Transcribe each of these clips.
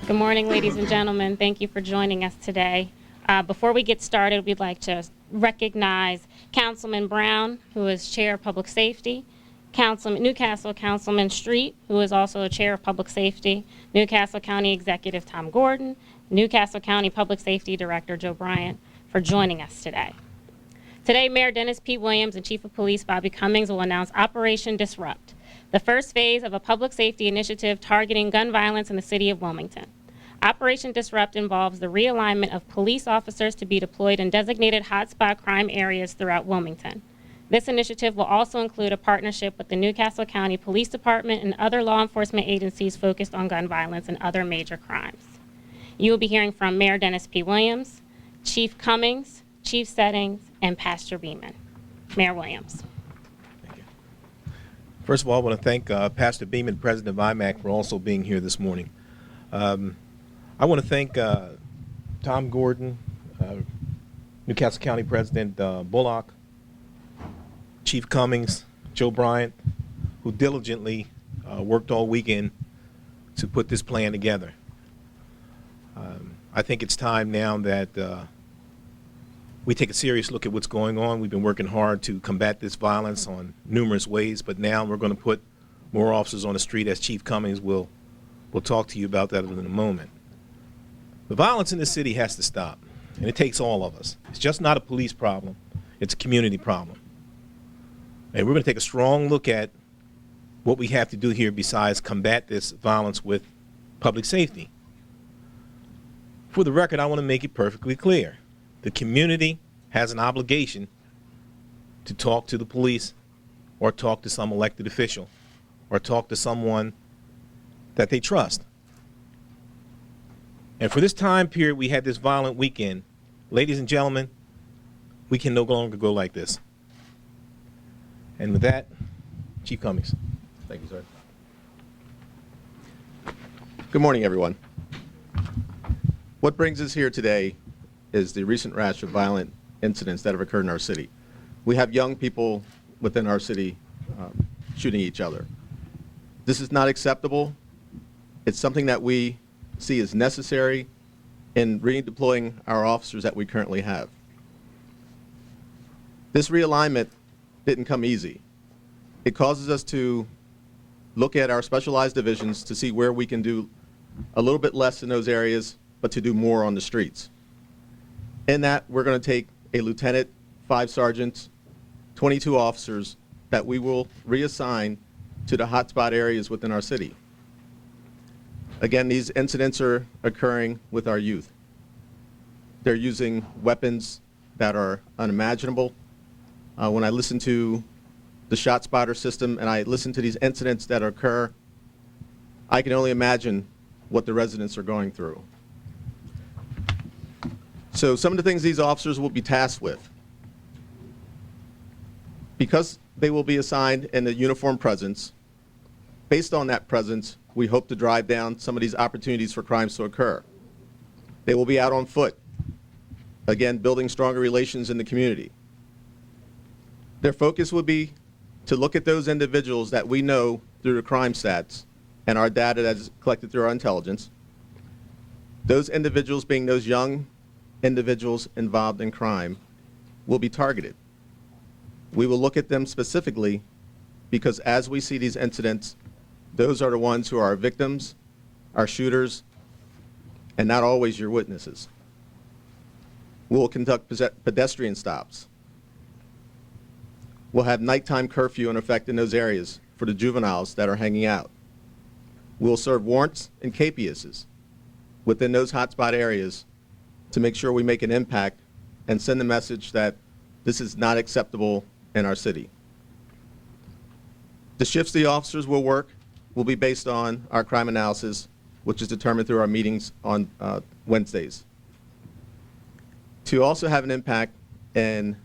Good morning, ladies and gentlemen. Thank you for joining us today. Before we get started, we'd like to recognize Councilman Brown, who is Chair of Public Safety, Newcastle Councilman Street, who is also a Chair of Public Safety, Newcastle County Executive Tom Gordon, Newcastle County Public Safety Director Joe Bryant, for joining us today. Today, Mayor Dennis P. Williams and Chief of Police Bobby Cummings will announce Operation Disrupt, the first phase of a public safety initiative targeting gun violence in the City of Wilmington. Operation Disrupt involves the realignment of police officers to be deployed in designated hotspot crime areas throughout Wilmington. This initiative will also include a partnership with the Newcastle County Police Department and other law enforcement agencies focused on gun violence and other major crimes. You will be hearing from Mayor Dennis P. Williams, Chief Cummings, Chief Settings, and Pastor Beeman. Mayor Williams. Thank you. First of all, I want to thank Pastor Beeman, President of IMAC, for also being here this morning. I want to thank Tom Gordon, Newcastle County President Bullock, Chief Cummings, Joe Bryant, who diligently worked all weekend to put this plan together. I think it's time now that we take a serious look at what's going on. We've been working hard to combat this violence on numerous ways, but now we're going to put more officers on the street, as Chief Cummings will talk to you about that in a moment. The violence in this city has to stop, and it takes all of us. It's just not a police problem, it's a community problem. And we're going to take a strong look at what we have to do here besides combat this violence with public safety. For the record, I want to make it perfectly clear. The community has an obligation to talk to the police or talk to some elected official or talk to someone that they trust. And for this time period, we had this violent weekend. Ladies and gentlemen, we can no longer go like this. And with that, Chief Cummings. Thank you, sir. Good morning, everyone. What brings us here today is the recent rash of violent incidents that have occurred in our city. We have young people within our city shooting each other. This is not acceptable. It's something that we see as necessary in redeploying our officers that we currently have. This realignment didn't come easy. It causes us to look at our specialized divisions to see where we can do a little bit less in those areas, but to do more on the streets. In that, we're going to take a lieutenant, 5 sergeants, 22 officers that we will reassign to the hotspot areas within our city. Again, these incidents are occurring with our youth. They're using weapons that are unimaginable. When I listen to the ShotSpotter system and I listen to these incidents that occur, I can only imagine what the residents are going through. So some of the things these officers will be tasked with, because they will be assigned in a uniform presence, based on that presence, we hope to drive down some of these opportunities for crimes to occur. They will be out on foot, again, building stronger relations in the community. Their focus will be to look at those individuals that we know through the crime stats and our data that is collected through our intelligence, those individuals being those young individuals involved in crime will be targeted. We will look at them specifically because as we see these incidents, those are the ones who are our victims, our shooters, and not always your witnesses. We will conduct pedestrian stops. We'll have nighttime curfew in effect in those areas for the juveniles that are hanging out. We'll serve warrants and capiases within those hotspot areas to make sure we make an impact and send the message that this is not acceptable in our city. The shifts the officers will work will be based on our crime analysis, which is determined through our meetings on Wednesdays. To also have an impact in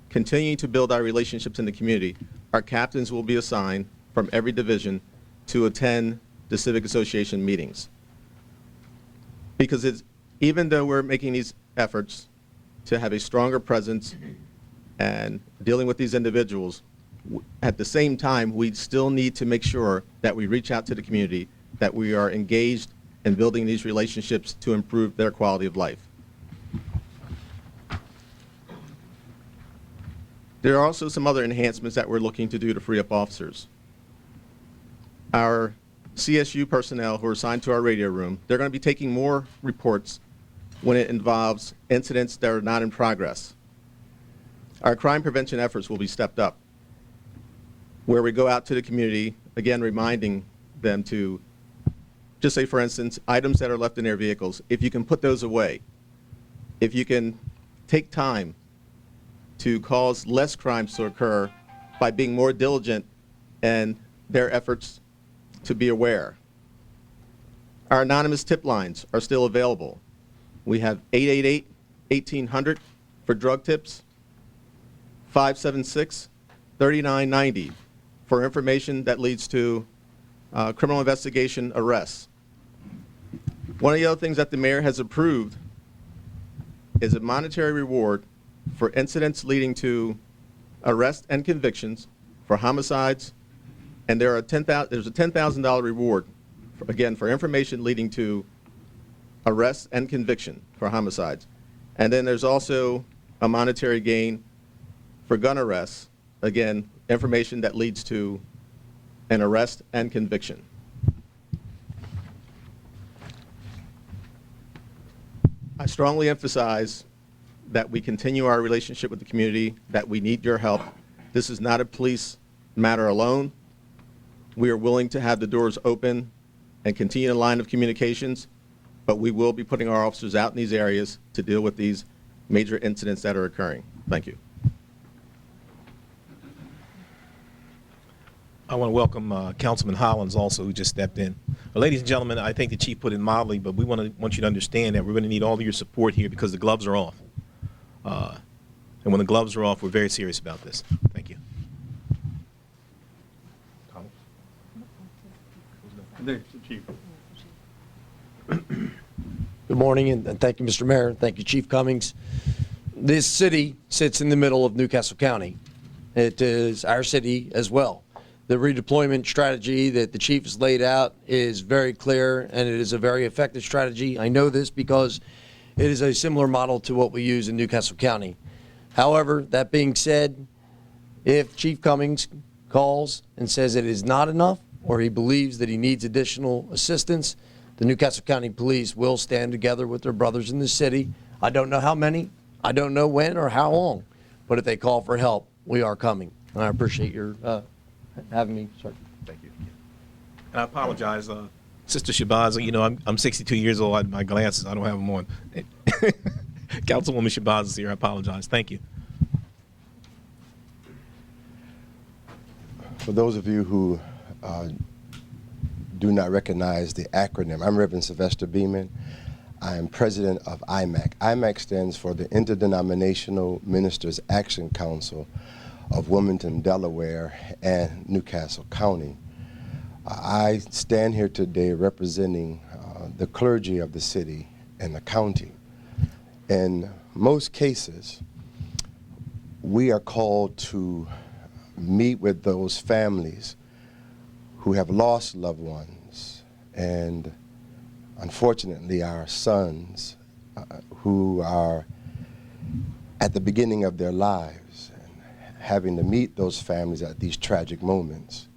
continuing to build our relationships in the community, our captains will be assigned from every division to attend the Civic Association meetings. Because even though we're making these efforts to have a stronger presence and dealing with these individuals, at the same time, we still need to make sure that we reach out to the community, that we are engaged and building these relationships to improve their quality of life. There are also some other enhancements that we're looking to do to free up officers. Our CSU personnel who are assigned to our radio room, they're going to be taking more reports when it involves incidents that are not in progress. Our crime prevention efforts will be stepped up, where we go out to the community, again reminding them to, just say for instance, items that are left in their vehicles, if you can put those away, if you can take time to cause less crimes to occur by being more diligent in their efforts to be aware. Our anonymous tip lines are still available. We have 888-1800 for drug tips, 576-3990 for information that leads to criminal investigation arrests. One of the other things that the mayor has approved is a monetary reward for incidents leading to arrest and convictions for homicides, and there's a $10,000 reward, again, for information leading to arrest and conviction for homicides. And then there's also a monetary gain for gun arrests, again, information that leads to an arrest and conviction. I strongly emphasize that we continue our relationship with the community, that we need your help. This is not a police matter alone. We are willing to have the doors open and continue the line of communications, but we will be putting our officers out in these areas to deal with these major incidents that are occurring. Thank you. I want to welcome Councilman Hollins also, who just stepped in. Ladies and gentlemen, I think the chief put it mildly, but we want you to understand that we're going to need all of your support here because the gloves are off. And when the gloves are off, we're very serious about this. Thank you. Chief. Good morning, and thank you, Mr. Mayor. Thank you, Chief Cummings. This city sits in the middle of Newcastle County. It is our city as well. The redeployment strategy that the chief has laid out is very clear, and it is a very effective strategy. I know this because it is a similar model to what we use in Newcastle County. However, that being said, if Chief Cummings calls and says it is not enough, or he believes that he needs additional assistance, the Newcastle County Police will stand together with their brothers in the city. I don't know how many, I don't know when or how long, but if they call for help, we are coming. And I appreciate your having me, sir. Thank you. And I apologize, Sister Shabaza. You know, I'm 62 years old. My glasses, I don't have them on. Councilwoman Shabaza is here. I apologize. Thank you. For those of you who do not recognize the acronym, I'm Reverend Sylvester Beeman. I am president of IMAC. IMAC stands for the Interdenominational Ministers Action Council of Wilmington, Delaware, and Newcastle County. I stand here today representing the clergy of the city and the county. In most cases, we are called to meet with those families who have lost loved ones, and unfortunately our sons who are at the beginning of their lives and having to meet those families at these tragic moments.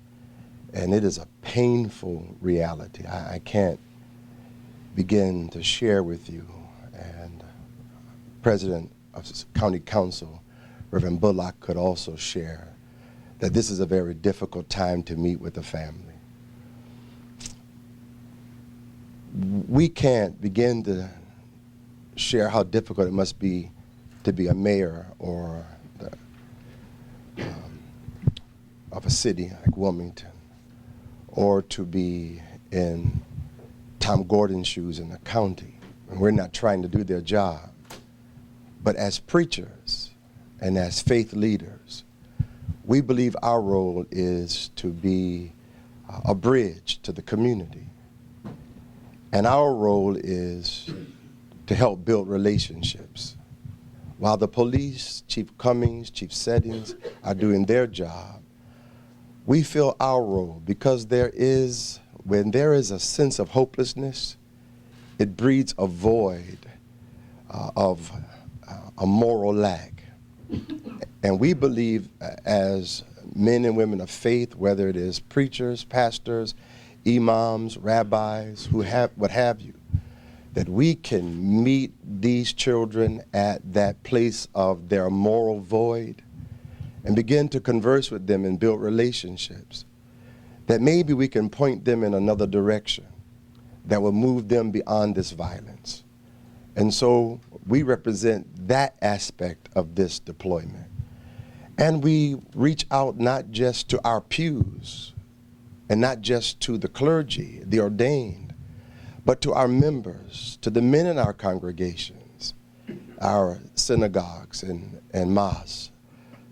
And it is a painful reality. I can't begin to share with you. And President of County Council, Reverend Bullock, could also share that this is a very difficult time to meet with the family. We can't begin to share how difficult it must be to be a mayor or of a city like Wilmington, or to be in Tom Gordon's shoes in the county. And we're not trying to do their job. But as preachers and as faith leaders, we believe our role is to be a bridge to the community. And our role is to help build relationships. While the police, Chief Cummings, Chief Settings are doing their job, we feel our role, because when there is a sense of hopelessness it breeds a void of a moral lack. And we believe as men and women of faith, whether it is preachers, pastors, imams, rabbis, what have you, that we can meet these children at that place of their moral void and begin to converse with them and build relationships, that maybe we can point them in another direction that will move them beyond this violence. And so we represent that aspect of this deployment. And we reach out not just to our pews and not just to the clergy, the ordained, but to our members, to the men in our congregations, our synagogues and mosques,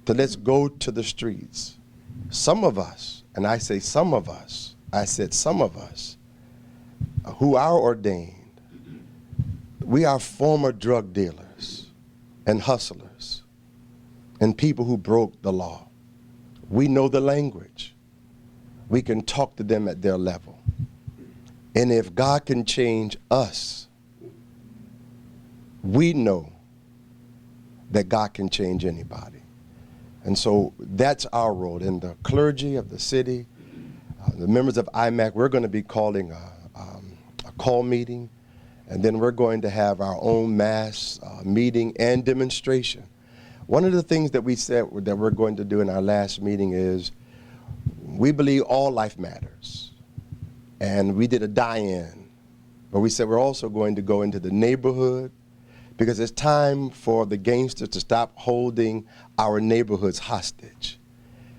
to let's go to the streets. Some of us, and I say some of us, I said some of us, who are ordained, we are former drug dealers and hustlers and people who broke the law. We know the language. We can talk to them at their level. And if God can change us, we know that God can change anybody. And so that's our role. In the clergy of the city, the members of IMAC, we're going to be calling a call meeting, and then we're going to have our own mass meeting and demonstration. One of the things that we said that we're going to do in our last meeting is we believe all life matters. And we did a die-in, but we said we're also going to go into the neighborhood because it's time for the gangsters to stop holding our neighborhoods hostage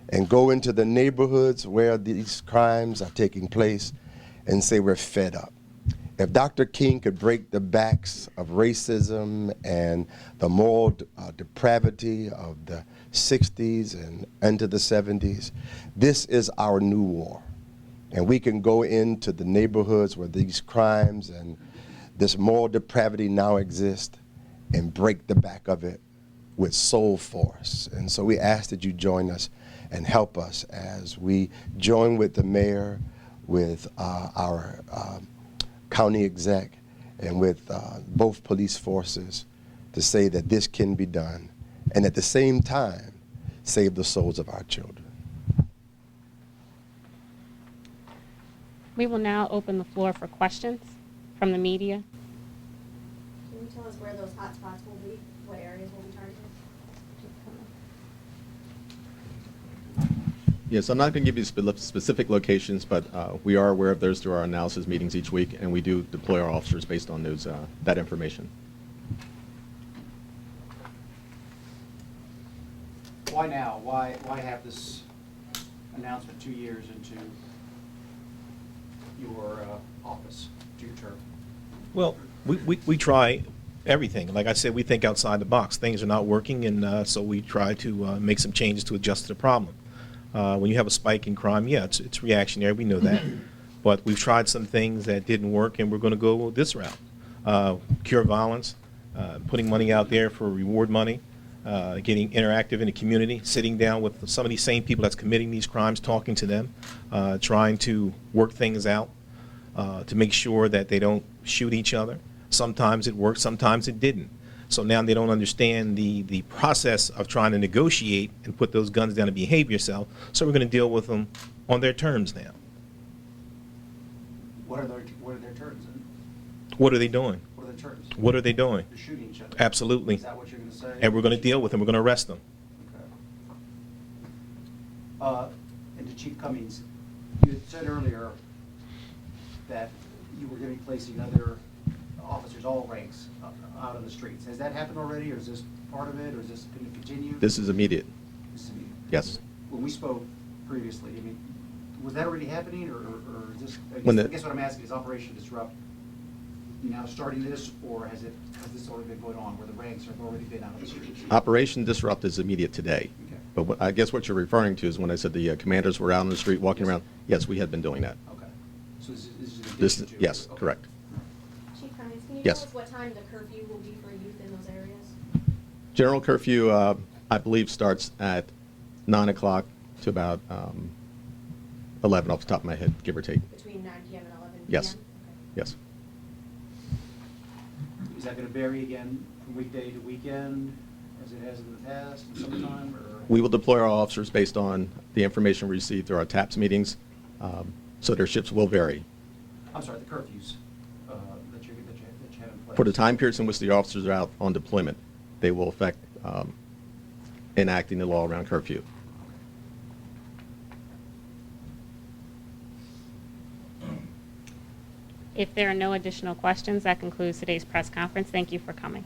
and go into the neighborhoods where these crimes are taking place and say we're fed up. If Dr. King could break the backs of racism and the moral depravity of the 60s and into the 70s, this is our new war. And we can go into the neighborhoods where these crimes and this moral depravity now exist and break the back of it with soul force. And so we ask that you join us and help us as we join with the mayor, with our county exec, and with both police forces to say that this can be done, and at the same time, save the souls of our children. We will now open the floor for questions from the media. Can you tell us where those hot spots will be? What areas will be targeted? Yes, I'm not going to give you specific locations, but we are aware of those through our analysis meetings each week, and we do deploy our officers based on those that information. Why now? Why have this announcement 2 years into your office, to your term? Well, we try everything. Like I said, we think outside the box. Things are not working, and so we try to make some changes to adjust to the problem. When you have a spike in crime, yeah, it's reactionary. We know that. But we've tried some things that didn't work, and we're going to go this route. Cure violence, putting money out there for reward money, getting interactive in the community, sitting down with some of these same people that's committing these crimes, talking to them, trying to work things out to make sure that they don't shoot each other. Sometimes it worked, sometimes it didn't. So now they don't understand the process of trying to negotiate and put those guns down and behave yourself. So we're going to deal with them on their terms now. What are their terms? What are they doing? What are their terms? What are they doing? They're shooting each other. Absolutely. Is that what you're going to say? And we're going to deal with them. We're going to arrest them. Okay. And to Chief Cummings, you had said earlier that you were going to be placing other officers, all ranks, out on the streets. Has that happened already, or is this part of it, or is this going to continue? This is immediate. This is immediate. Yes. When we spoke previously, I mean, was that already happening, or is this, I When guess, the- I guess what I'm asking is Operation Disrupt, you now starting this, or has this already been going on, where the ranks have already been out on the streets? Operation Disrupt is immediate today. Okay. But I guess what you're referring to is when I said the commanders were out on the street walking around. Yes, we had been doing that. Okay. So this is in This, addition to? yes, Okay. correct. Chief Cummings, can you Yes. tell us what time the curfew will be for youth in those areas? General curfew, I believe, starts at 9 o'clock to about 11 off the top of my head, give or take. Between 9 p.m. and 11 p.m.? Yes. Okay. Yes. Is that going to vary again from weekday to weekend, as it has in the past, in summertime, or? We will deploy our officers based on the information we received through our TAPS meetings, so their shifts will vary. I'm sorry, the curfews that you have in place. For the time periods in which the officers are out on deployment, they will affect enacting the law around curfew. If there are no additional questions, that concludes today's press conference. Thank you for coming.